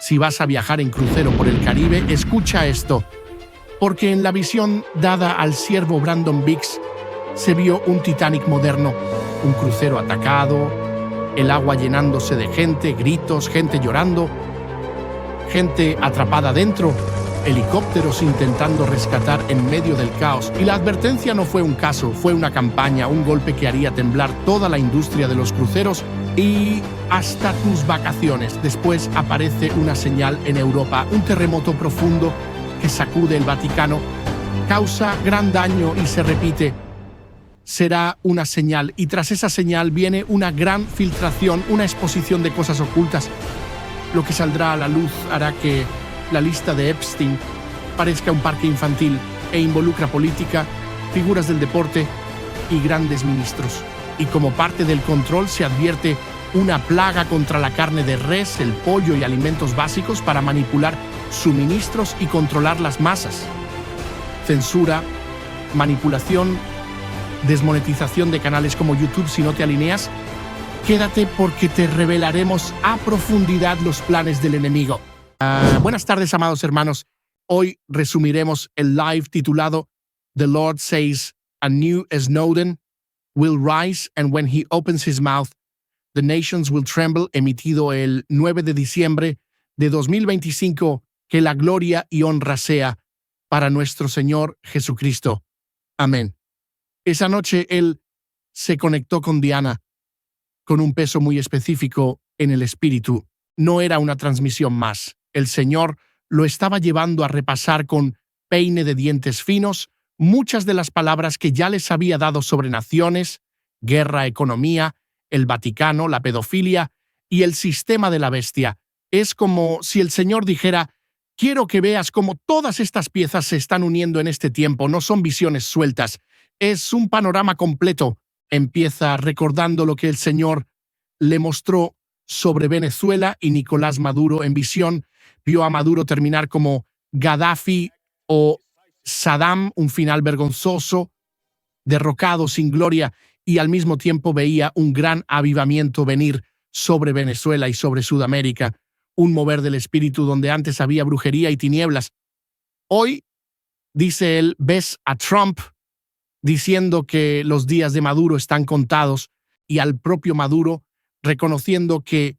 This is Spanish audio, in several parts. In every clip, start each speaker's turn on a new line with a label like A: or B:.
A: Si vas a viajar en crucero por el Caribe, escucha esto, porque en la visión dada al siervo Brandon Biggs se vio un Titanic moderno, un crucero atacado, el agua llenándose de gente, gritos, gente llorando, gente atrapada dentro, helicópteros intentando rescatar en medio del caos. Y la advertencia no fue un caso, fue una campaña, un golpe que haría temblar toda la industria de los cruceros y hasta tus vacaciones. Después aparece una señal en Europa, un terremoto profundo que sacude el Vaticano, causa gran daño y se repite. Será una señal, y tras esa señal viene una gran filtración, una exposición de cosas ocultas. Lo que saldrá a la luz hará que la lista de Epstein parezca un parque infantil e involucra política, figuras del deporte y grandes ministros. Y como parte del control se advierte una plaga contra la carne de res, el pollo y alimentos básicos para manipular suministros y controlar las masas. Censura, manipulación, desmonetización de canales como YouTube si no te alineas. Quédate porque te revelaremos a profundidad los planes del enemigo. Buenas tardes, amados hermanos. Hoy resumiremos el live titulado The Lord Says a New Snowden Will Rise and When He Opens His Mouth, The Nations Will Tremble, emitido el 9 de diciembre de 2025. Que la gloria y honra sea para nuestro Señor Jesucristo. Amén. Esa noche él se conectó con Diana, con un peso muy específico en el espíritu. No era una transmisión más. El Señor lo estaba llevando a repasar con peine de dientes finos muchas de las palabras que ya les había dado sobre naciones, guerra, economía, el Vaticano, la pedofilia y el sistema de la bestia. Es como si el Señor dijera: quiero que veas cómo todas estas piezas se están uniendo en este tiempo, no son visiones sueltas, es un panorama completo. Empieza recordando lo que el Señor le mostró sobre Venezuela y Nicolás Maduro en visión. Vio a Maduro terminar como Gaddafi o Saddam, un final vergonzoso, derrocado sin gloria, y al mismo tiempo veía un gran avivamiento venir sobre Venezuela y sobre Sudamérica. Un mover del espíritu donde antes había brujería y tinieblas. Hoy, dice él, ves a Trump diciendo que los días de Maduro están contados y al propio Maduro reconociendo que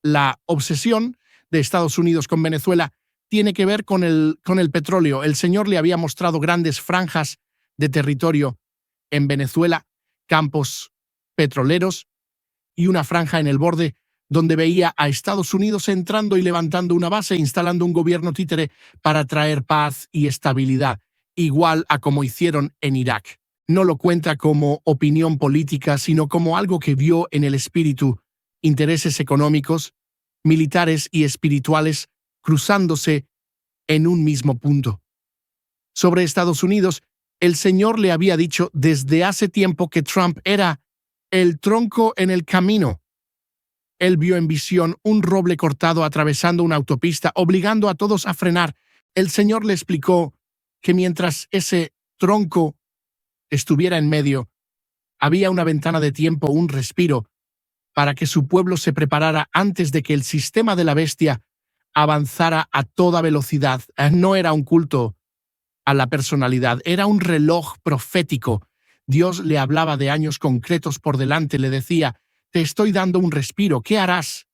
A: la obsesión de Estados Unidos con Venezuela tiene que ver con el petróleo. El Señor le había mostrado grandes franjas de territorio en Venezuela, campos petroleros y una franja en el borde donde veía a Estados Unidos entrando y levantando una base, instalando un gobierno títere para traer paz y estabilidad, igual a como hicieron en Irak. No lo cuenta como opinión política, sino como algo que vio en el espíritu, intereses económicos, militares y espirituales cruzándose en un mismo punto. Sobre Estados Unidos, el Señor le había dicho desde hace tiempo que Trump era el tronco en el camino. Él vio en visión un roble cortado atravesando una autopista, obligando a todos a frenar. El Señor le explicó que mientras ese tronco estuviera en medio, había una ventana de tiempo, un respiro, para que su pueblo se preparara antes de que el sistema de la bestia avanzara a toda velocidad. No era un culto a la personalidad, era un reloj profético. Dios le hablaba de años concretos por delante, le decía: te estoy dando un respiro, ¿qué harás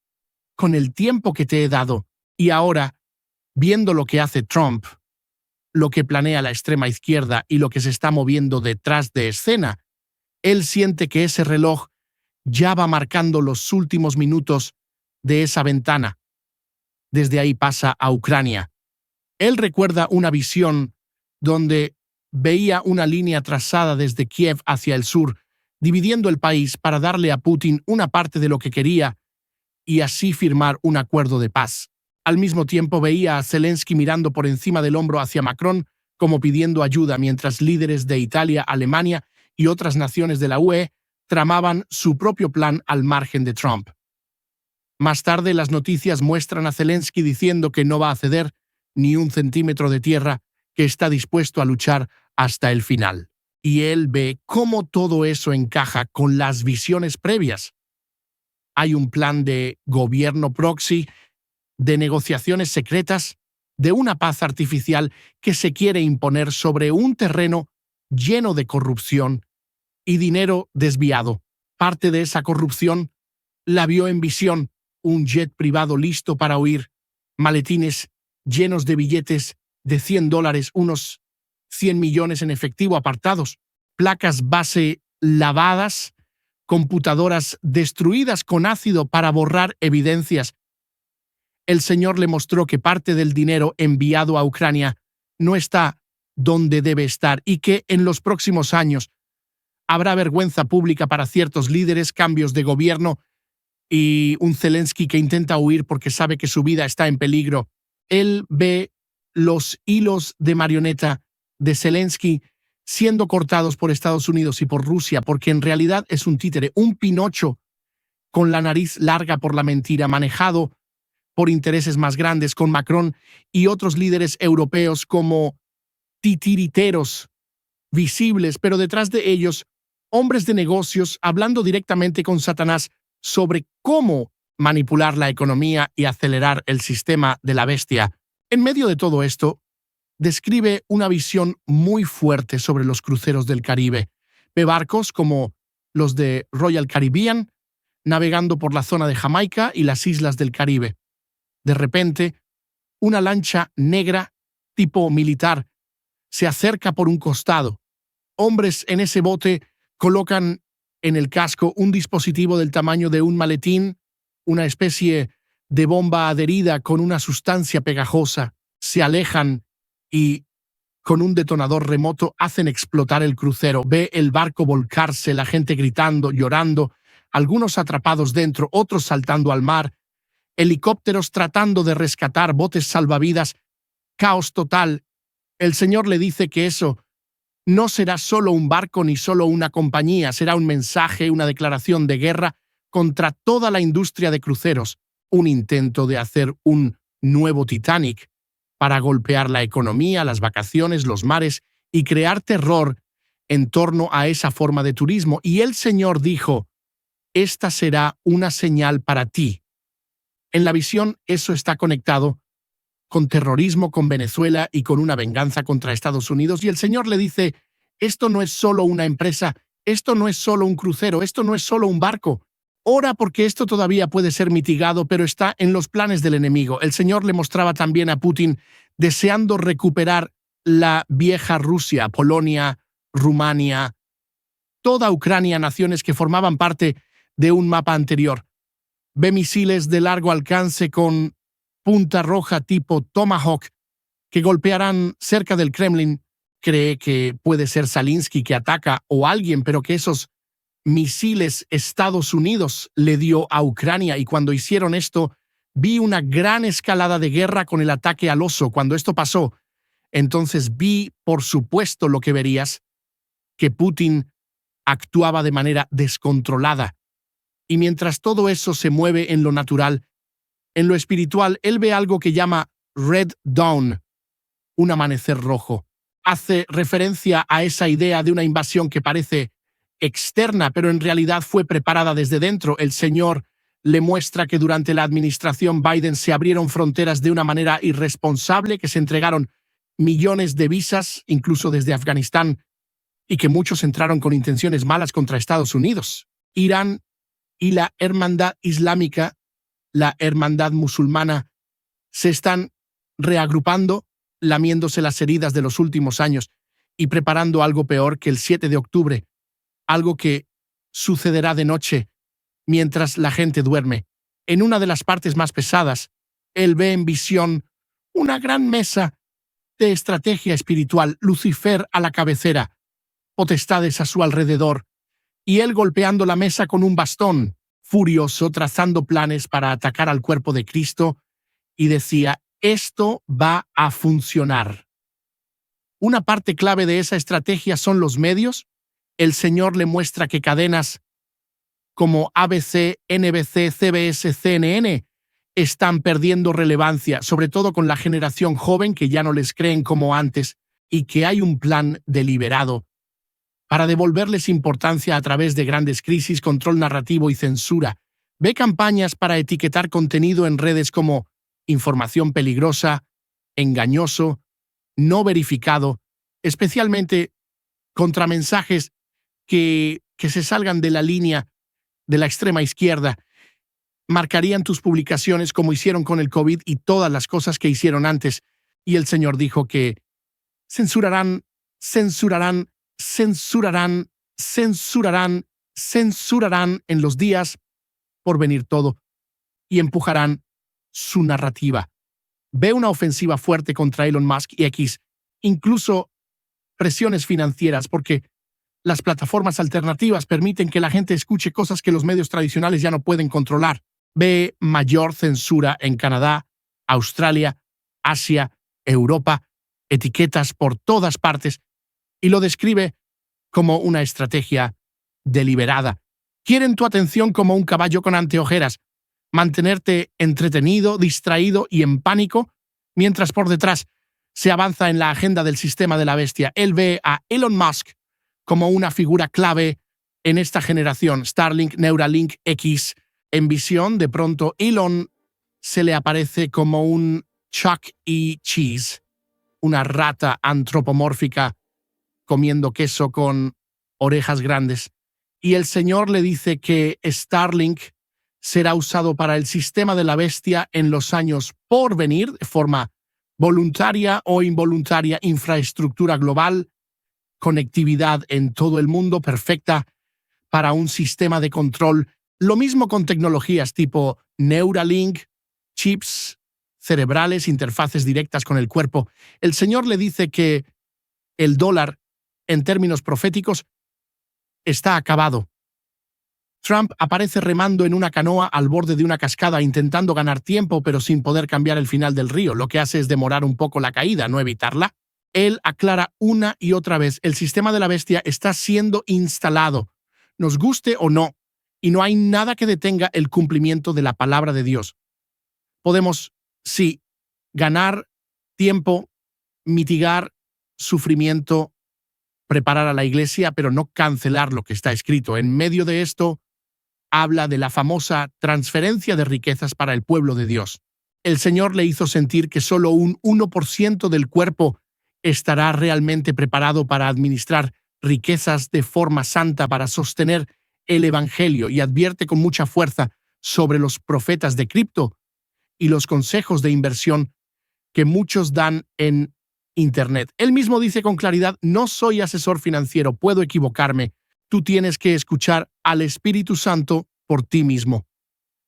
A: con el tiempo que te he dado? Y ahora, viendo lo que hace Trump, lo que planea la extrema izquierda y lo que se está moviendo detrás de escena, él siente que ese reloj ya va marcando los últimos minutos de esa ventana. Desde ahí pasa a Ucrania. Él recuerda una visión donde veía una línea trazada desde Kiev hacia el sur, dividiendo el país para darle a Putin una parte de lo que quería y así firmar un acuerdo de paz. Al mismo tiempo veía a Zelensky mirando por encima del hombro hacia Macron como pidiendo ayuda, mientras líderes de Italia, Alemania y otras naciones de la UE tramaban su propio plan al margen de Trump. Más tarde, las noticias muestran a Zelensky diciendo que no va a ceder ni un centímetro de tierra, que está dispuesto a luchar hasta el final. Y él ve cómo todo eso encaja con las visiones previas. Hay un plan de gobierno proxy de negociaciones secretas, de una paz artificial que se quiere imponer sobre un terreno lleno de corrupción y dinero desviado. Parte de esa corrupción la vio en visión: un jet privado listo para huir, maletines llenos de billetes de $100, unos 100 millones en efectivo apartados, placas base lavadas, computadoras destruidas con ácido para borrar evidencias. El Señor le mostró que parte del dinero enviado a Ucrania no está donde debe estar y que en los próximos años habrá vergüenza pública para ciertos líderes, cambios de gobierno y un Zelensky que intenta huir porque sabe que su vida está en peligro. Él ve los hilos de marioneta de Zelensky siendo cortados por Estados Unidos y por Rusia, porque en realidad es un títere, un Pinocho con la nariz larga por la mentira, manejado por intereses más grandes, con Macron y otros líderes europeos como titiriteros visibles, pero detrás de ellos, hombres de negocios hablando directamente con Satanás sobre cómo manipular la economía y acelerar el sistema de la bestia. En medio de todo esto, describe una visión muy fuerte sobre los cruceros del Caribe. Ve barcos como los de Royal Caribbean navegando por la zona de Jamaica y las islas del Caribe. De repente, una lancha negra tipo militar se acerca por un costado. Hombres en ese bote colocan en el casco un dispositivo del tamaño de un maletín, una especie de bomba adherida con una sustancia pegajosa. Se alejan y, con un detonador remoto, hacen explotar el crucero. Ve el barco volcarse, la gente gritando, llorando, algunos atrapados dentro, otros saltando al mar, helicópteros tratando de rescatar, botes salvavidas, caos total. El Señor le dice que eso no será solo un barco ni solo una compañía, será un mensaje, una declaración de guerra contra toda la industria de cruceros, un intento de hacer un nuevo Titanic para golpear la economía, las vacaciones, los mares y crear terror en torno a esa forma de turismo. Y el Señor dijo: esta será una señal para ti. En la visión, eso está conectado con terrorismo, con Venezuela y con una venganza contra Estados Unidos. Y el Señor le dice: esto no es solo una empresa, esto no es solo un crucero, esto no es solo un barco. Ora porque esto todavía puede ser mitigado, pero está en los planes del enemigo. El Señor le mostraba también a Putin deseando recuperar la vieja Rusia, Polonia, Rumania, toda Ucrania, naciones que formaban parte de un mapa anterior. Ve misiles de largo alcance con punta roja tipo Tomahawk que golpearán cerca del Kremlin. Cree que puede ser Zelensky que ataca o alguien, pero que esos misiles Estados Unidos le dio a Ucrania, y cuando hicieron esto, vi una gran escalada de guerra con el ataque al oso. Cuando esto pasó, entonces vi, por supuesto, lo que verías, que Putin actuaba de manera descontrolada. Y mientras todo eso se mueve en lo natural, en lo espiritual, él ve algo que llama Red Dawn, un amanecer rojo. Hace referencia a esa idea de una invasión que parece externa, pero en realidad fue preparada desde dentro. El Señor le muestra que durante la administración Biden se abrieron fronteras de una manera irresponsable, que se entregaron millones de visas, incluso desde Afganistán, y que muchos entraron con intenciones malas contra Estados Unidos. Irán y la Hermandad Islámica, la Hermandad Musulmana, se están reagrupando, lamiéndose las heridas de los últimos años y preparando algo peor que el 7 de octubre, algo que sucederá de noche mientras la gente duerme. En una de las partes más pesadas, él ve en visión una gran mesa de estrategia espiritual, Lucifer a la cabecera, potestades a su alrededor, y él golpeando la mesa con un bastón, furioso, trazando planes para atacar al cuerpo de Cristo, y decía: esto va a funcionar. Una parte clave de esa estrategia son los medios. El Señor le muestra que cadenas como ABC, NBC, CBS, CNN están perdiendo relevancia, sobre todo con la generación joven, que ya no les creen como antes, y que hay un plan deliberado para devolverles importancia a través de grandes crisis, control narrativo y censura. Ve campañas para etiquetar contenido en redes como información peligrosa, engañoso, no verificado, especialmente contra mensajes que se salgan de la línea de la extrema izquierda. Marcarían tus publicaciones como hicieron con el COVID y todas las cosas que hicieron antes. Y el Señor dijo que censurarán, censurarán, censurarán, censurarán, censurarán en los días por venir todo y empujarán su narrativa. Ve una ofensiva fuerte contra Elon Musk y X, incluso presiones financieras, porque las plataformas alternativas permiten que la gente escuche cosas que los medios tradicionales ya no pueden controlar. Ve mayor censura en Canadá, Australia, Asia, Europa, etiquetas por todas partes, y lo describe como una estrategia deliberada. Quieren tu atención como un caballo con anteojeras, mantenerte entretenido, distraído y en pánico, mientras por detrás se avanza en la agenda del sistema de la bestia. Él ve a Elon Musk como una figura clave en esta generación. Starlink, Neuralink, X. En visión, de pronto, Elon se le aparece como un Chuck E. Cheese, una rata antropomórfica comiendo queso con orejas grandes. Y el Señor le dice que Starlink será usado para el sistema de la bestia en los años por venir, de forma voluntaria o involuntaria, infraestructura global, conectividad en todo el mundo perfecta para un sistema de control. Lo mismo con tecnologías tipo Neuralink, chips cerebrales, interfaces directas con el cuerpo. El Señor le dice que el dólar, en términos proféticos, está acabado. Trump aparece remando en una canoa al borde de una cascada intentando ganar tiempo pero sin poder cambiar el final del río. Lo que hace es demorar un poco la caída, no evitarla. Él aclara una y otra vez, el sistema de la bestia está siendo instalado, nos guste o no, y no hay nada que detenga el cumplimiento de la palabra de Dios. Podemos, sí, ganar tiempo, mitigar sufrimiento, preparar a la iglesia, pero no cancelar lo que está escrito. En medio de esto, habla de la famosa transferencia de riquezas para el pueblo de Dios. El Señor le hizo sentir que solo un 1% del cuerpo estará realmente preparado para administrar riquezas de forma santa para sostener el Evangelio, y advierte con mucha fuerza sobre los profetas de cripto y los consejos de inversión que muchos dan en Internet. Él mismo dice con claridad, no soy asesor financiero, puedo equivocarme. Tú tienes que escuchar al Espíritu Santo por ti mismo.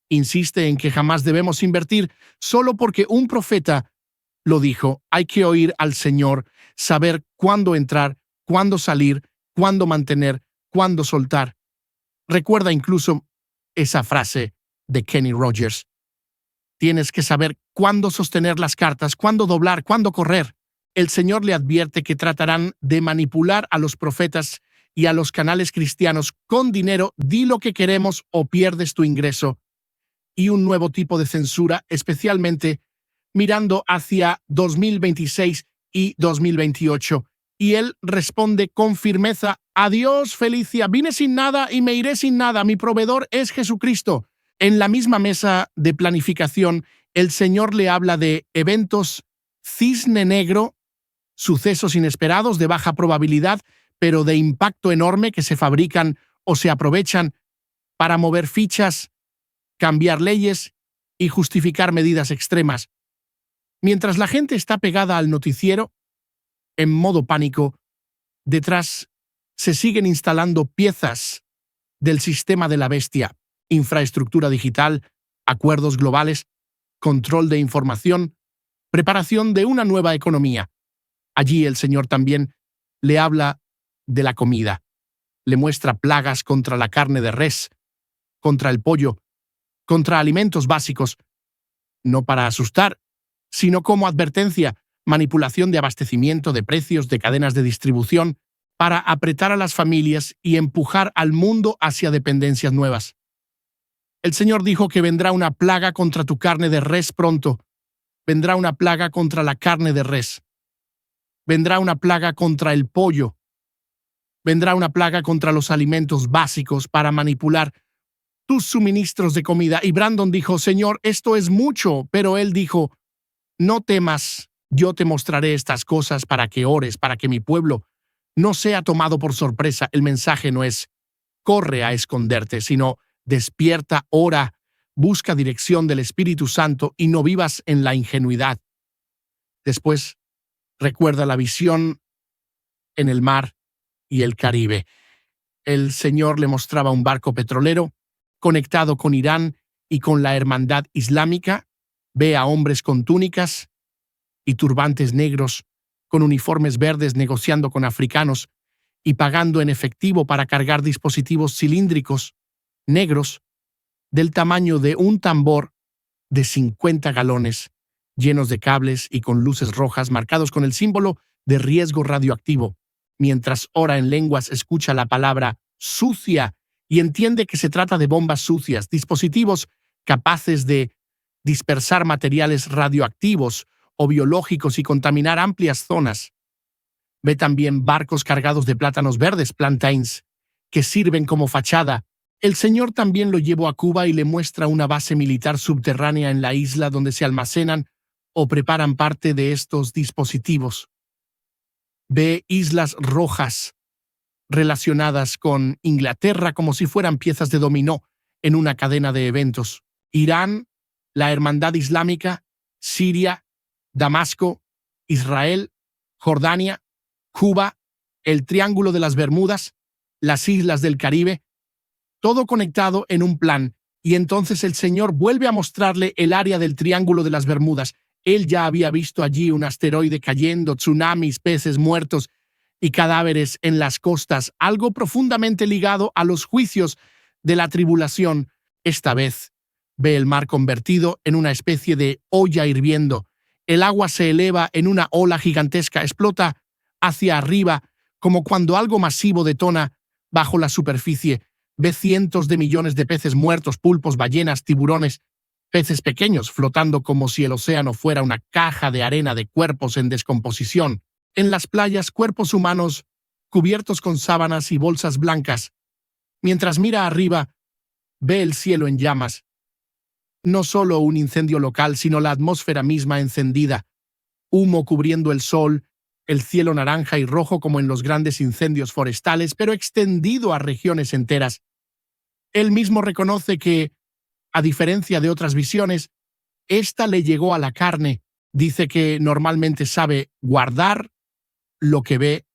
A: Insiste en que jamás debemos invertir solo porque un profeta lo dijo. Hay que oír al Señor, saber cuándo entrar, cuándo salir, cuándo mantener, cuándo soltar. Recuerda incluso esa frase de Kenny Rogers. Tienes que saber cuándo sostener las cartas, cuándo doblar, cuándo correr. El Señor le advierte que tratarán de manipular a los profetas y a los canales cristianos con dinero. Di lo que queremos o pierdes tu ingreso. Y un nuevo tipo de censura, especialmente mirando hacia 2026 y 2028. Y él responde con firmeza, adiós Felicia, vine sin nada y me iré sin nada, mi proveedor es Jesucristo. En la misma mesa de planificación, el Señor le habla de eventos cisne negro, sucesos inesperados de baja probabilidad, pero de impacto enorme que se fabrican o se aprovechan para mover fichas, cambiar leyes y justificar medidas extremas. Mientras la gente está pegada al noticiero, en modo pánico, detrás se siguen instalando piezas del sistema de la bestia, infraestructura digital, acuerdos globales, control de información, preparación de una nueva economía. Allí el Señor también le habla de la comida. Le muestra plagas contra la carne de res, contra el pollo, contra alimentos básicos, no para asustar, sino como advertencia, manipulación de abastecimiento, de precios, de cadenas de distribución, para apretar a las familias y empujar al mundo hacia dependencias nuevas. El Señor dijo que vendrá una plaga contra tu carne de res pronto. Vendrá una plaga contra la carne de res. Vendrá una plaga contra el pollo. Vendrá una plaga contra los alimentos básicos para manipular tus suministros de comida. Y Brandon dijo, Señor, esto es mucho. Pero él dijo, no temas, yo te mostraré estas cosas para que ores, para que mi pueblo no sea tomado por sorpresa. El mensaje no es corre a esconderte, sino despierta, ora, busca dirección del Espíritu Santo y no vivas en la ingenuidad. Después, recuerda la visión en el mar y el Caribe. El Señor le mostraba un barco petrolero conectado con Irán y con la Hermandad Islámica. Ve a hombres con túnicas y turbantes negros, con uniformes verdes negociando con africanos y pagando en efectivo para cargar dispositivos cilíndricos negros del tamaño de un tambor de 50 galones, llenos de cables y con luces rojas marcados con el símbolo de riesgo radioactivo. Mientras ora en lenguas, escucha la palabra sucia y entiende que se trata de bombas sucias, dispositivos capaces de dispersar materiales radioactivos o biológicos y contaminar amplias zonas. Ve también barcos cargados de plátanos verdes, plantains, que sirven como fachada. El Señor también lo llevó a Cuba y le muestra una base militar subterránea en la isla donde se almacenan o preparan parte de estos dispositivos. Ve islas rojas relacionadas con Inglaterra como si fueran piezas de dominó en una cadena de eventos. Irán, la Hermandad Islámica, Siria, Damasco, Israel, Jordania, Cuba, el Triángulo de las Bermudas, las islas del Caribe, todo conectado en un plan. Y entonces el Señor vuelve a mostrarle el área del Triángulo de las Bermudas. Él ya había visto allí un asteroide cayendo, tsunamis, peces muertos y cadáveres en las costas, algo profundamente ligado a los juicios de la tribulación. Esta vez ve el mar convertido en una especie de olla hirviendo. El agua se eleva en una ola gigantesca, explota hacia arriba, como cuando algo masivo detona bajo la superficie. Ve cientos de millones de peces muertos, pulpos, ballenas, tiburones, peces pequeños flotando como si el océano fuera una caja de arena de cuerpos en descomposición. En las playas, cuerpos humanos cubiertos con sábanas y bolsas blancas. Mientras mira arriba, ve el cielo en llamas. No solo un incendio local, sino la atmósfera misma encendida. Humo cubriendo el sol, el cielo naranja y rojo como en los grandes incendios forestales, pero extendido a regiones enteras. Él mismo reconoce que, a diferencia de otras visiones, esta le llegó a la carne. Dice que normalmente sabe guardar lo que ve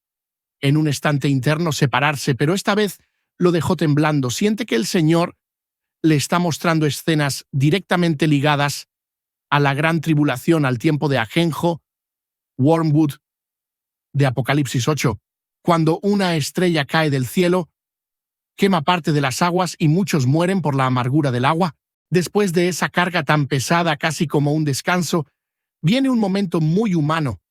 A: en un estante interno, separarse, pero esta vez lo dejó temblando. Siente que el Señor le está mostrando escenas directamente ligadas a la gran tribulación, al tiempo de Ajenjo, Wormwood, de Apocalipsis 8, cuando una estrella cae del cielo, quema parte de las aguas y muchos mueren por la amargura del agua. Después de esa carga tan pesada, casi como un descanso, viene un momento muy humano.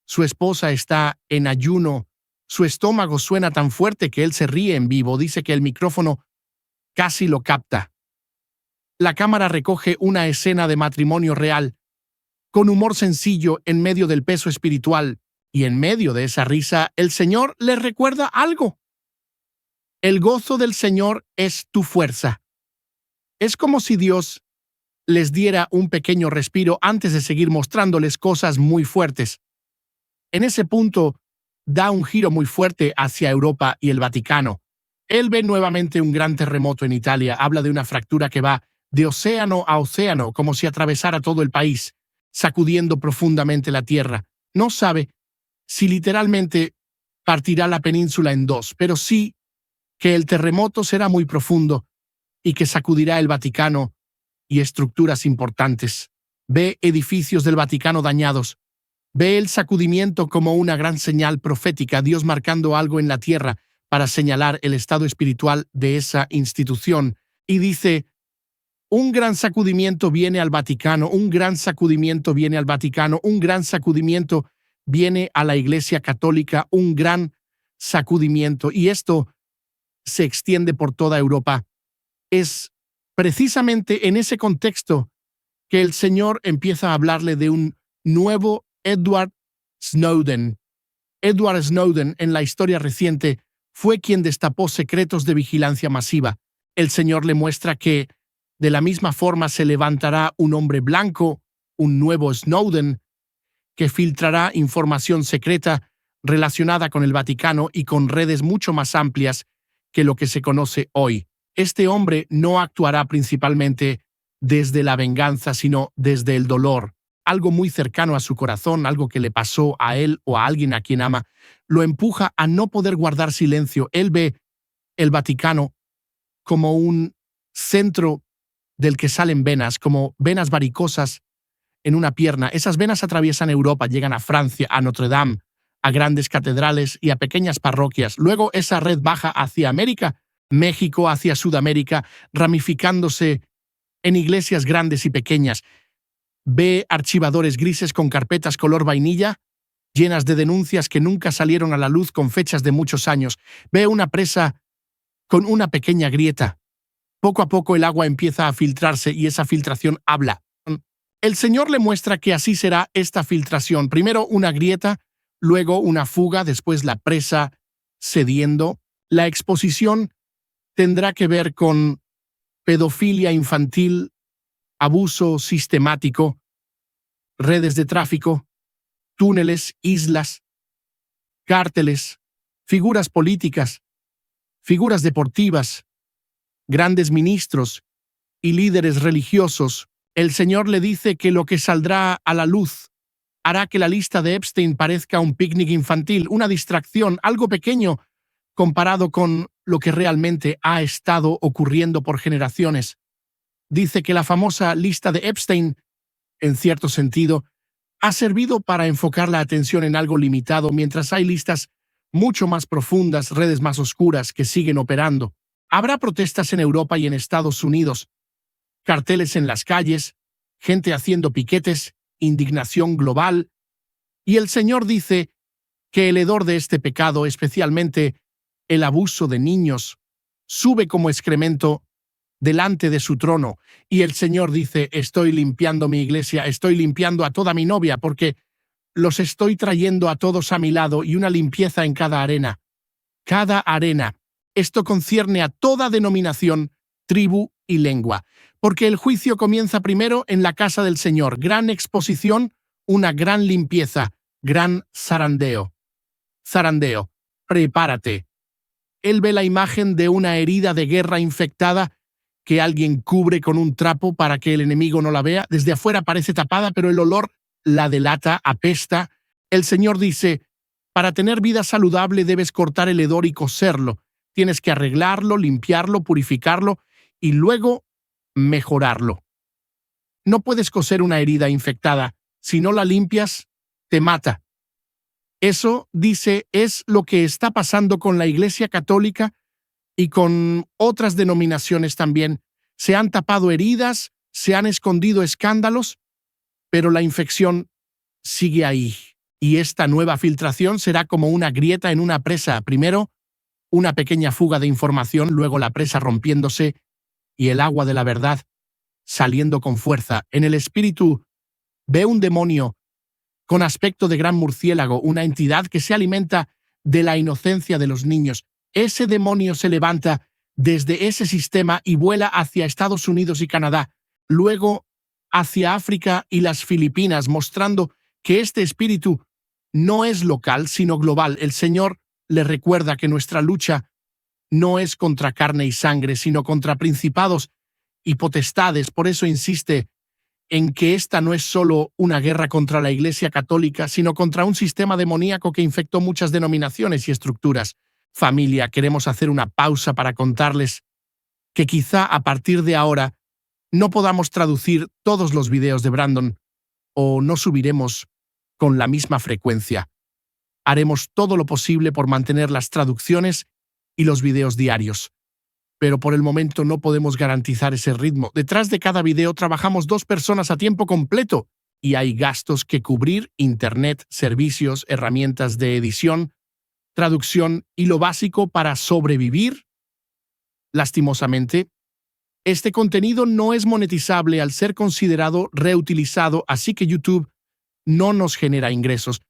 A: Su esposa está en ayuno, su estómago suena tan fuerte que él se ríe en vivo, dice que el micrófono casi lo capta. La cámara recoge una escena de matrimonio real, con humor sencillo en medio del peso espiritual, y en medio de esa risa, el Señor les recuerda algo. El gozo del Señor es tu fuerza. Es como si Dios les diera un pequeño respiro antes de seguir mostrándoles cosas muy fuertes. En ese punto, da un giro muy fuerte hacia Europa y el Vaticano. Él ve nuevamente un gran terremoto en Italia, habla de una fractura que va de océano a océano, como si atravesara todo el país, sacudiendo profundamente la tierra. No sabe si literalmente partirá la península en dos, pero sí que el terremoto será muy profundo y que sacudirá el Vaticano y estructuras importantes. Ve edificios del Vaticano dañados. Ve el sacudimiento como una gran señal profética, Dios marcando algo en la tierra para señalar el estado espiritual de esa institución. Y dice, un gran sacudimiento viene al Vaticano, un gran sacudimiento viene al Vaticano, un gran sacudimiento viene a la Iglesia Católica, un gran sacudimiento. Y esto se extiende por toda Europa. Es precisamente en ese contexto que el Señor empieza a hablarle de un nuevo Edward Snowden. Edward Snowden, en la historia reciente, fue quien destapó secretos de vigilancia masiva. El Señor le muestra que de la misma forma se levantará un hombre blanco, un nuevo Snowden, que filtrará información secreta relacionada con el Vaticano y con redes mucho más amplias que lo que se conoce hoy. Este hombre no actuará principalmente desde la venganza, sino desde el dolor. Algo muy cercano a su corazón, algo que le pasó a él o a alguien a quien ama, lo empuja a no poder guardar silencio. Él ve el Vaticano como un centro del que salen venas, como venas varicosas en una pierna. Esas venas atraviesan Europa, llegan a Francia, a Notre Dame, a grandes catedrales y a pequeñas parroquias. Luego esa red baja hacia América, México, hacia Sudamérica, ramificándose en iglesias grandes y pequeñas. Ve archivadores grises con carpetas color vainilla, llenas de denuncias que nunca salieron a la luz con fechas de muchos años. Ve una presa con una pequeña grieta. Poco a poco el agua empieza a filtrarse y esa filtración habla. El Señor le muestra que así será esta filtración. Primero una grieta, luego una fuga, después la presa cediendo. La exposición tendrá que ver con pedofilia infantil, abuso sistemático, redes de tráfico, túneles, islas, cárteles, figuras políticas, figuras deportivas, grandes ministros y líderes religiosos. El Señor le dice que lo que saldrá a la luz hará que la lista de Epstein parezca un picnic infantil, una distracción, algo pequeño comparado con lo que realmente ha estado ocurriendo por generaciones. Dice que la famosa lista de Epstein, en cierto sentido, ha servido para enfocar la atención en algo limitado, mientras hay listas mucho más profundas, redes más oscuras que siguen operando. Habrá protestas en Europa y en Estados Unidos, carteles en las calles, gente haciendo piquetes, indignación global, y el Señor dice que el hedor de este pecado, especialmente el abuso de niños, sube como excremento delante de su trono, y el Señor dice: estoy limpiando mi iglesia, estoy limpiando a toda mi novia, porque los estoy trayendo a todos a mi lado, y una limpieza en cada arena. Cada arena. Esto concierne a toda denominación, tribu y lengua, porque el juicio comienza primero en la casa del Señor. Gran exposición, una gran limpieza, gran zarandeo. Zarandeo, prepárate. Él ve la imagen de una herida de guerra infectada que alguien cubre con un trapo para que el enemigo no la vea. Desde afuera parece tapada, pero el olor la delata, apesta. El Señor dice: para tener vida saludable debes cortar el hedor y coserlo. Tienes que arreglarlo, limpiarlo, purificarlo y luego mejorarlo. No puedes coser una herida infectada. Si no la limpias, te mata. Eso, dice, es lo que está pasando con la Iglesia Católica y con otras denominaciones también. Se han tapado heridas, se han escondido escándalos, pero la infección sigue ahí. Y esta nueva filtración será como una grieta en una presa. Primero, una pequeña fuga de información, luego la presa rompiéndose y el agua de la verdad saliendo con fuerza. En el espíritu ve un demonio con aspecto de gran murciélago, una entidad que se alimenta de la inocencia de los niños. Ese demonio se levanta desde ese sistema y vuela hacia Estados Unidos y Canadá, luego hacia África y las Filipinas, mostrando que este espíritu no es local, sino global. El Señor le recuerda que nuestra lucha no es contra carne y sangre, sino contra principados y potestades. Por eso insiste en que esta no es solo una guerra contra la Iglesia Católica, sino contra un sistema demoníaco que infectó muchas denominaciones y estructuras. Familia, queremos hacer una pausa para contarles que quizá a partir de ahora no podamos traducir todos los videos de Brandon o no subiremos con la misma frecuencia. Haremos todo lo posible por mantener las traducciones y los videos diarios. Pero por el momento no podemos garantizar ese ritmo. Detrás de cada video trabajamos 2 personas a tiempo completo y hay gastos que cubrir: internet, servicios, herramientas de edición, traducción y lo básico para sobrevivir. Lastimosamente, este contenido no es monetizable al ser considerado reutilizado, así que YouTube no nos genera ingresos.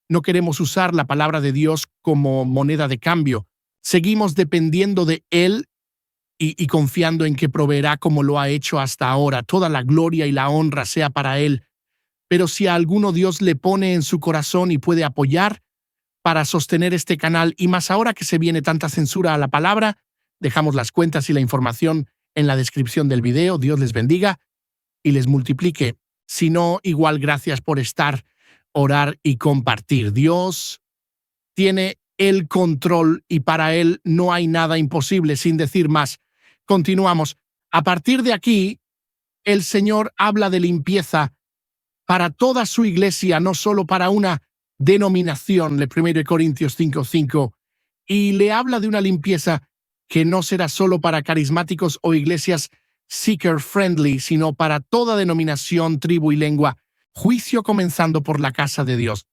A: No queremos usar la palabra de Dios como moneda de cambio. Seguimos dependiendo de Él y confiando en que proveerá como lo ha hecho hasta ahora. Toda la gloria y la honra sea para Él. Pero si a alguno Dios le pone en su corazón y puede apoyar para sostener este canal, y más ahora que se viene tanta censura a la palabra, dejamos las cuentas y la información en la descripción del video. Dios les bendiga y les multiplique. Si no, igual gracias por estar, orar y compartir. Dios tiene el control y para Él no hay nada imposible. Sin decir más, continuamos. A partir de aquí, el Señor habla de limpieza para toda su iglesia, no solo para una denominación, de 1 Corintios 5:5, y le habla de una limpieza que no será solo para carismáticos o iglesias seeker-friendly, sino para toda denominación, tribu y lengua. Juicio comenzando por la casa de Dios,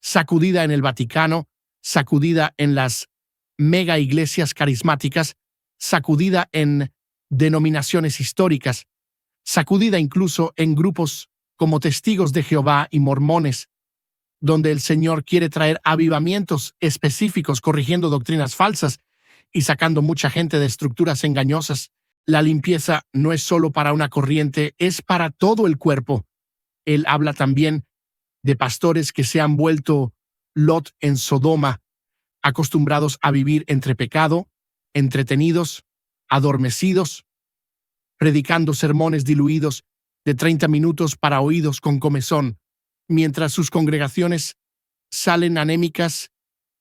A: sacudida en el Vaticano, sacudida en las mega iglesias carismáticas, sacudida en denominaciones históricas, sacudida incluso en grupos como Testigos de Jehová y Mormones, donde el Señor quiere traer avivamientos específicos, corrigiendo doctrinas falsas y sacando mucha gente de estructuras engañosas. La limpieza no es solo para una corriente, es para todo el cuerpo. Él habla también de pastores que se han vuelto Lot en Sodoma, acostumbrados a vivir entre pecado, entretenidos, adormecidos, predicando sermones diluidos de 30 minutos para oídos con comezón, mientras sus congregaciones salen anémicas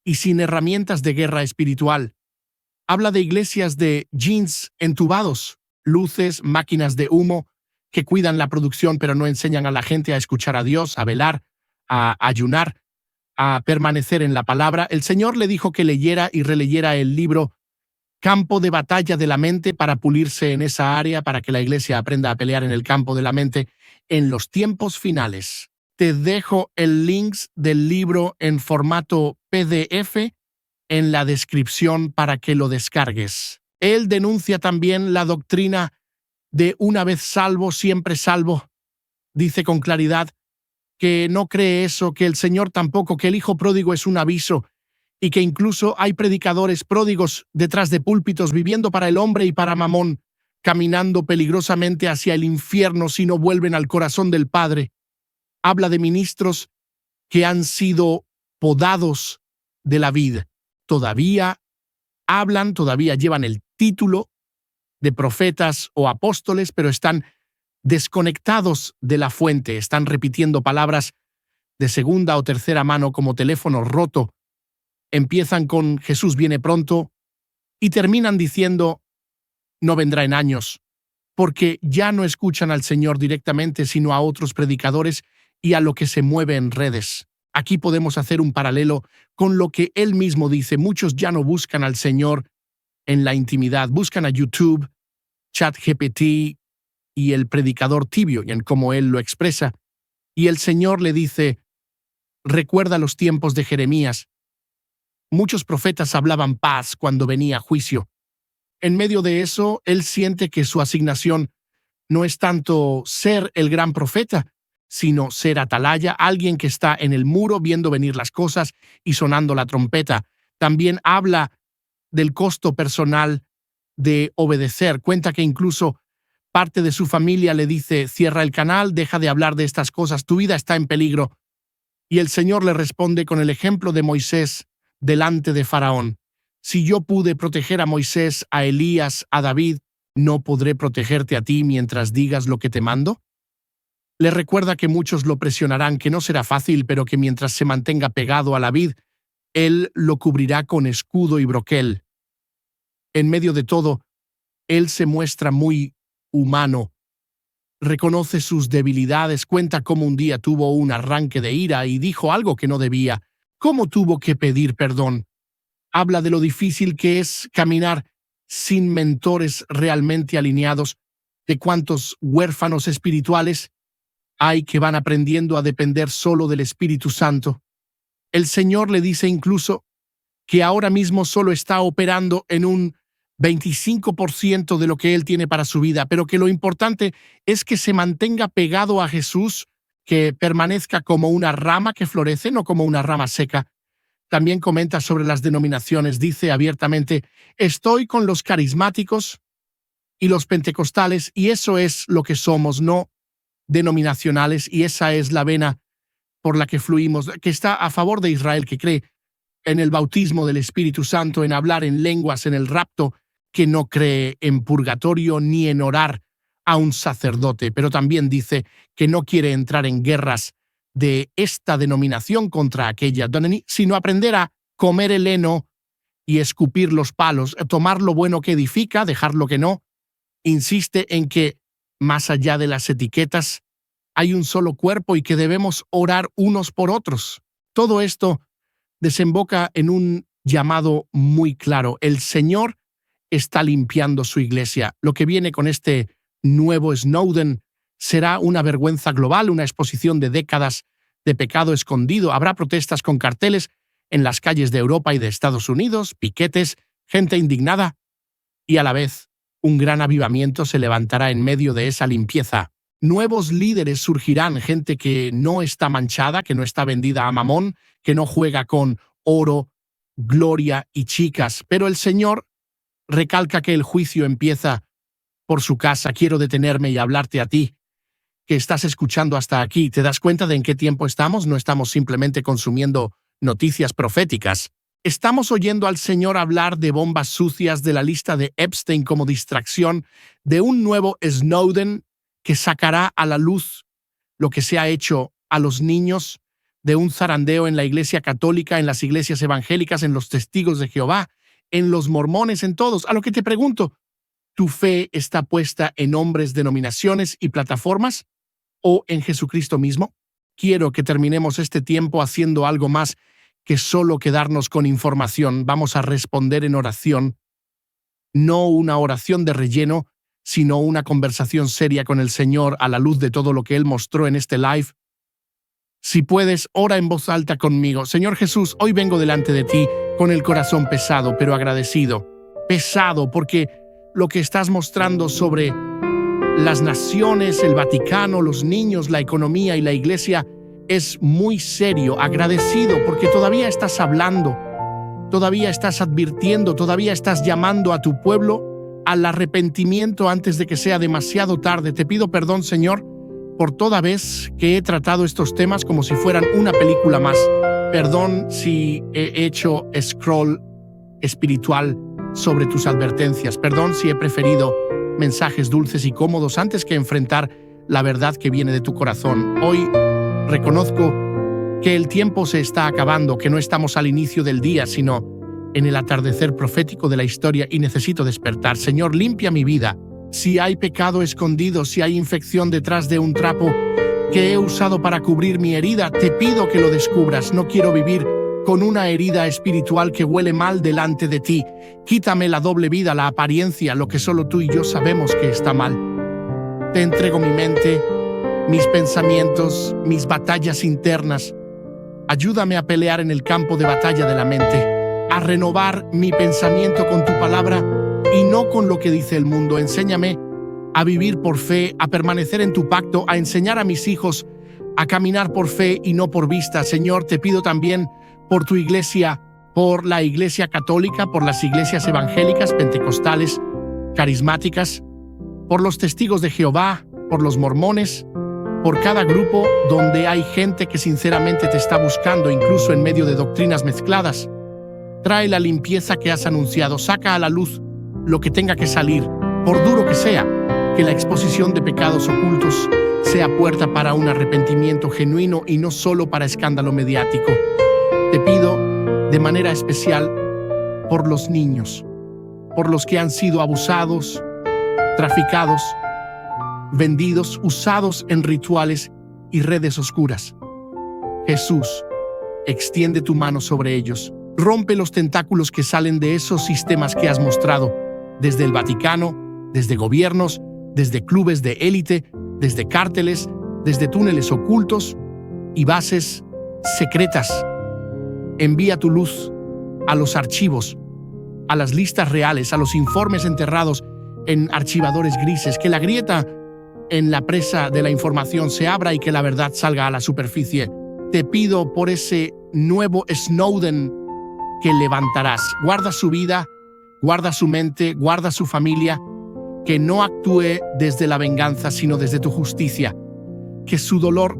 A: y sin herramientas de guerra espiritual. Habla de iglesias de jeans entubados, luces, máquinas de humo, que cuidan la producción pero no enseñan a la gente a escuchar a Dios, a velar, a ayunar, a permanecer en la palabra. El Señor le dijo que leyera y releyera el libro Campo de Batalla de la Mente para pulirse en esa área, para que la iglesia aprenda a pelear en el campo de la mente en los tiempos finales. Te dejo el link del libro en formato PDF en la descripción para que lo descargues. Él denuncia también la doctrina de una vez salvo, siempre salvo. Dice con claridad que no cree eso, que el Señor tampoco, que el Hijo pródigo es un aviso y que incluso hay predicadores pródigos detrás de púlpitos viviendo para el hombre y para Mamón, caminando peligrosamente hacia el infierno si no vuelven al corazón del Padre. Habla de ministros que han sido podados de la vid. Todavía hablan, todavía llevan el título de profetas o apóstoles, pero están desconectados de la fuente, están repitiendo palabras de segunda o tercera mano como teléfono roto. Empiezan con Jesús viene pronto y terminan diciendo no vendrá en años, porque ya no escuchan al Señor directamente, sino a otros predicadores y a lo que se mueve en redes. Aquí podemos hacer un paralelo con lo que Él mismo dice. Muchos ya no buscan al Señor en la intimidad, buscan a YouTube, ChatGPT y el predicador tibio, y en cómo Él lo expresa. Y el Señor le dice, recuerda los tiempos de Jeremías. Muchos profetas hablaban paz cuando venía juicio. En medio de eso, Él siente que su asignación no es tanto ser el gran profeta, sino ser atalaya, alguien que está en el muro viendo venir las cosas y sonando la trompeta. También habla del costo personal de obedecer. Cuenta que incluso parte de su familia le dice, cierra el canal, deja de hablar de estas cosas, tu vida está en peligro. Y el Señor le responde con el ejemplo de Moisés delante de Faraón. Si yo pude proteger a Moisés, a Elías, a David, ¿no podré protegerte a ti mientras digas lo que te mando? Le recuerda que muchos lo presionarán, que no será fácil, pero que mientras se mantenga pegado a la vid, Él lo cubrirá con escudo y broquel. En medio de todo, Él se muestra muy humano. Reconoce sus debilidades, cuenta cómo un día tuvo un arranque de ira y dijo algo que no debía, cómo tuvo que pedir perdón. Habla de lo difícil que es caminar sin mentores realmente alineados, de cuántos huérfanos espirituales hay que van aprendiendo a depender solo del Espíritu Santo. El Señor le dice incluso que ahora mismo solo está operando en un 25% de lo que Él tiene para su vida, pero que lo importante es que se mantenga pegado a Jesús, que permanezca como una rama que florece, no como una rama seca. También comenta sobre las denominaciones, dice abiertamente, estoy con los carismáticos, y los pentecostales, y eso es lo que somos, no denominacionales, y esa es la vena por la que fluimos, que está a favor de Israel, que cree en el bautismo del Espíritu Santo, en hablar en lenguas, en el rapto, que no cree en purgatorio ni en orar a un sacerdote, pero también dice que no quiere entrar en guerras de esta denominación contra aquella, sino aprender a comer el heno y escupir los palos, tomar lo bueno que edifica, dejar lo que no. Insiste en que, más allá de las etiquetas, hay un solo cuerpo y que debemos orar unos por otros. Todo esto desemboca en un llamado muy claro. El Señor está limpiando su iglesia. Lo que viene con este nuevo Snowden será una vergüenza global, una exposición de décadas de pecado escondido. Habrá protestas con carteles en las calles de Europa y de Estados Unidos, piquetes, gente indignada, y a la vez un gran avivamiento se levantará en medio de esa limpieza. Nuevos líderes surgirán, gente que no está manchada, que no está vendida a mamón, que no juega con oro, gloria y chicas. Pero el Señor recalca que el juicio empieza por su casa. Quiero detenerme y hablarte a ti, que estás escuchando hasta aquí. ¿Te das cuenta de en qué tiempo estamos? No estamos simplemente consumiendo noticias proféticas. Estamos oyendo al Señor hablar de bombas sucias, de la lista de Epstein como distracción, de un nuevo Snowden que sacará a la luz lo que se ha hecho a los niños, de un zarandeo en la Iglesia Católica, en las iglesias evangélicas, en los testigos de Jehová, en los mormones, en todos. A lo que te pregunto, ¿tu fe está puesta en hombres, denominaciones y plataformas o en Jesucristo mismo? Quiero que terminemos este tiempo haciendo algo más que solo quedarnos con información. Vamos a responder en oración, no una oración de relleno, sino una conversación seria con el Señor a la luz de todo lo que Él mostró en este live. Si puedes, ora en voz alta conmigo. Señor Jesús, hoy vengo delante de ti con el corazón pesado, pero agradecido. Pesado porque lo que estás mostrando sobre las naciones, el Vaticano, los niños, la economía y la iglesia es muy serio. Agradecido porque todavía estás hablando, todavía estás advirtiendo, todavía estás llamando a tu pueblo al arrepentimiento antes de que sea demasiado tarde. Te pido perdón, Señor, por toda vez que he tratado estos temas como si fueran una película más. Perdón si he hecho scroll espiritual sobre tus advertencias. Perdón si he preferido mensajes dulces y cómodos antes que enfrentar la verdad que viene de tu corazón. Hoy reconozco que el tiempo se está acabando, que no estamos al inicio del día, sino en el atardecer profético de la historia y necesito despertar. Señor, limpia mi vida. Si hay pecado escondido, si hay infección detrás de un trapo que he usado para cubrir mi herida, te pido que lo descubras. No quiero vivir con una herida espiritual que huele mal delante de ti. Quítame la doble vida, la apariencia, lo que solo tú y yo sabemos que está mal. Te entrego mi mente, mis pensamientos, mis batallas internas. Ayúdame a pelear en el campo de batalla de la mente, a renovar mi pensamiento con tu palabra y no con lo que dice el mundo. Enséñame a vivir por fe, a permanecer en tu pacto, a enseñar a mis hijos a caminar por fe y no por vista. Señor, te pido también por tu iglesia, por la Iglesia Católica, por las iglesias evangélicas, pentecostales, carismáticas, por los testigos de Jehová, por los mormones, por cada grupo donde hay gente que sinceramente te está buscando, incluso en medio de doctrinas mezcladas. Trae la limpieza que has anunciado, saca a la luz lo que tenga que salir, por duro que sea, que la exposición de pecados ocultos sea puerta para un arrepentimiento genuino y no solo para escándalo mediático. Te pido de manera especial por los niños, por los que han sido abusados, traficados, vendidos, usados en rituales y redes oscuras. Jesús, extiende tu mano sobre ellos. Rompe los tentáculos que salen de esos sistemas que has mostrado, desde el Vaticano, desde gobiernos, desde clubes de élite, desde cárteles, desde túneles ocultos y bases secretas. Envía tu luz a los archivos, a las listas reales, a los informes enterrados en archivadores grises, que la grieta en la presa de la información se abra y que la verdad salga a la superficie. Te pido por ese nuevo Snowden que levantarás. Guarda su vida, guarda su mente, guarda su familia que no actúe desde la venganza, sino desde tu justicia. Que su dolor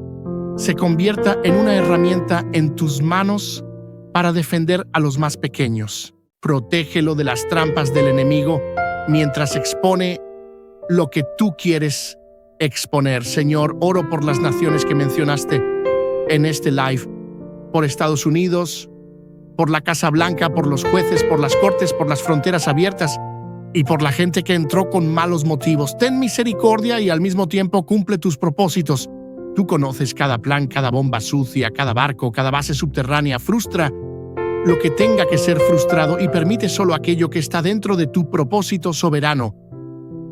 A: se convierta en una herramienta en tus manos para defender a los más pequeños. Protégelo de las trampas del enemigo mientras expone lo que tú quieres exponer. Señor, oro por las naciones que mencionaste en este live, por Estados Unidos, por la Casa Blanca, por los jueces, por las cortes, por las fronteras abiertas y por la gente que entró con malos motivos. Ten misericordia y al mismo tiempo cumple tus propósitos. Tú conoces cada plan, cada bomba sucia, cada barco, cada base subterránea. Frustra lo que tenga que ser frustrado y permite solo aquello que está dentro de tu propósito soberano.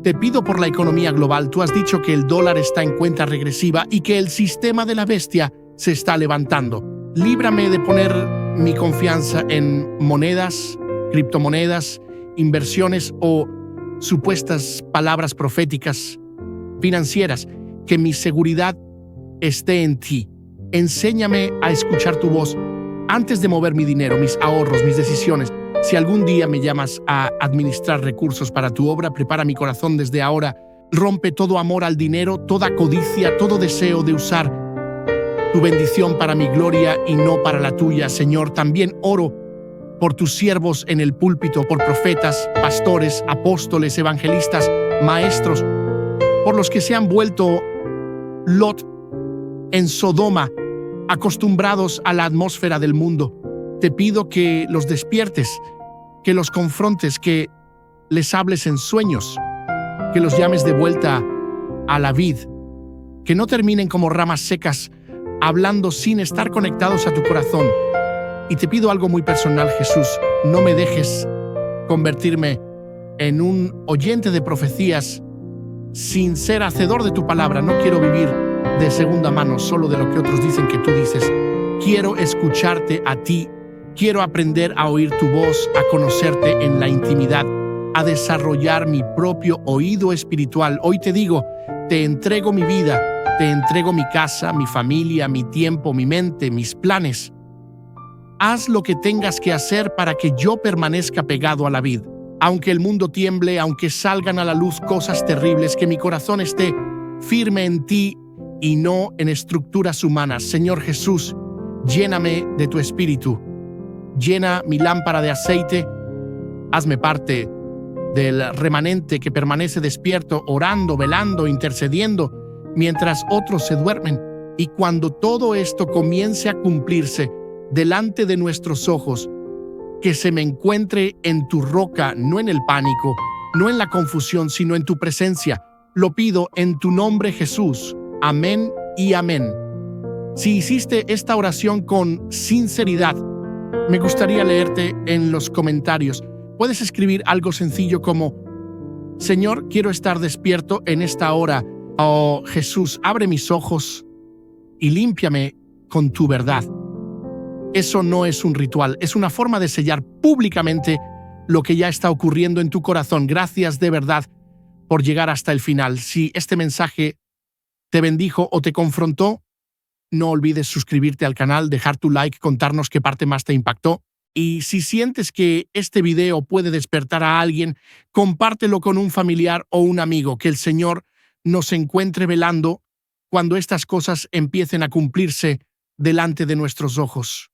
A: Te pido por la economía global. Tú has dicho que el dólar está en cuenta regresiva y que el sistema de la bestia se está levantando. Líbrame de poner mi confianza en monedas, criptomonedas, inversiones o supuestas palabras proféticas financieras. Que mi seguridad esté en ti. Enséñame a escuchar tu voz antes de mover mi dinero, mis ahorros, mis decisiones. Si algún día me llamas a administrar recursos para tu obra, prepara mi corazón desde ahora. Rompe todo amor al dinero, toda codicia, todo deseo de usar tu bendición para mi gloria y no para la tuya. Señor, también oro por tus siervos en el púlpito, por profetas, pastores, apóstoles, evangelistas, maestros, por los que se han vuelto Lot en Sodoma, acostumbrados a la atmósfera del mundo. Te pido que los despiertes, que los confrontes, que les hables en sueños, que los llames de vuelta a la vid, que no terminen como ramas secas, hablando sin estar conectados a tu corazón. Y te pido algo muy personal, Jesús, no me dejes convertirme en un oyente de profecías sin ser hacedor de tu palabra. No quiero vivir de segunda mano solo de lo que otros dicen que tú dices. Quiero escucharte a ti, quiero aprender a oír tu voz, a conocerte en la intimidad, a desarrollar mi propio oído espiritual. Hoy te digo, te entrego mi vida, te entrego mi casa, mi familia, mi tiempo, mi mente, mis planes. Haz lo que tengas que hacer para que yo permanezca pegado a la vid. Aunque el mundo tiemble, aunque salgan a la luz cosas terribles, que mi corazón esté firme en ti y no en estructuras humanas. Señor Jesús, lléname de tu espíritu. Llena mi lámpara de aceite. Hazme parte del remanente que permanece despierto, orando, velando, intercediendo, mientras otros se duermen. Y cuando todo esto comience a cumplirse delante de nuestros ojos, que se me encuentre en tu roca, no en el pánico, no en la confusión, sino en tu presencia. Lo pido en tu nombre, Jesús. Amén y amén. Si hiciste esta oración con sinceridad, me gustaría leerte en los comentarios. Puedes escribir algo sencillo como: Señor, quiero estar despierto en esta hora. Oh, Jesús, abre mis ojos y límpiame con tu verdad. Eso no es un ritual, es una forma de sellar públicamente lo que ya está ocurriendo en tu corazón. Gracias de verdad por llegar hasta el final. Si este mensaje te bendijo o te confrontó, no olvides suscribirte al canal, dejar tu like, contarnos qué parte más te impactó. Y si sientes que este video puede despertar a alguien, compártelo con un familiar o un amigo. Que el Señor nos encuentre velando cuando estas cosas empiecen a cumplirse delante de nuestros ojos.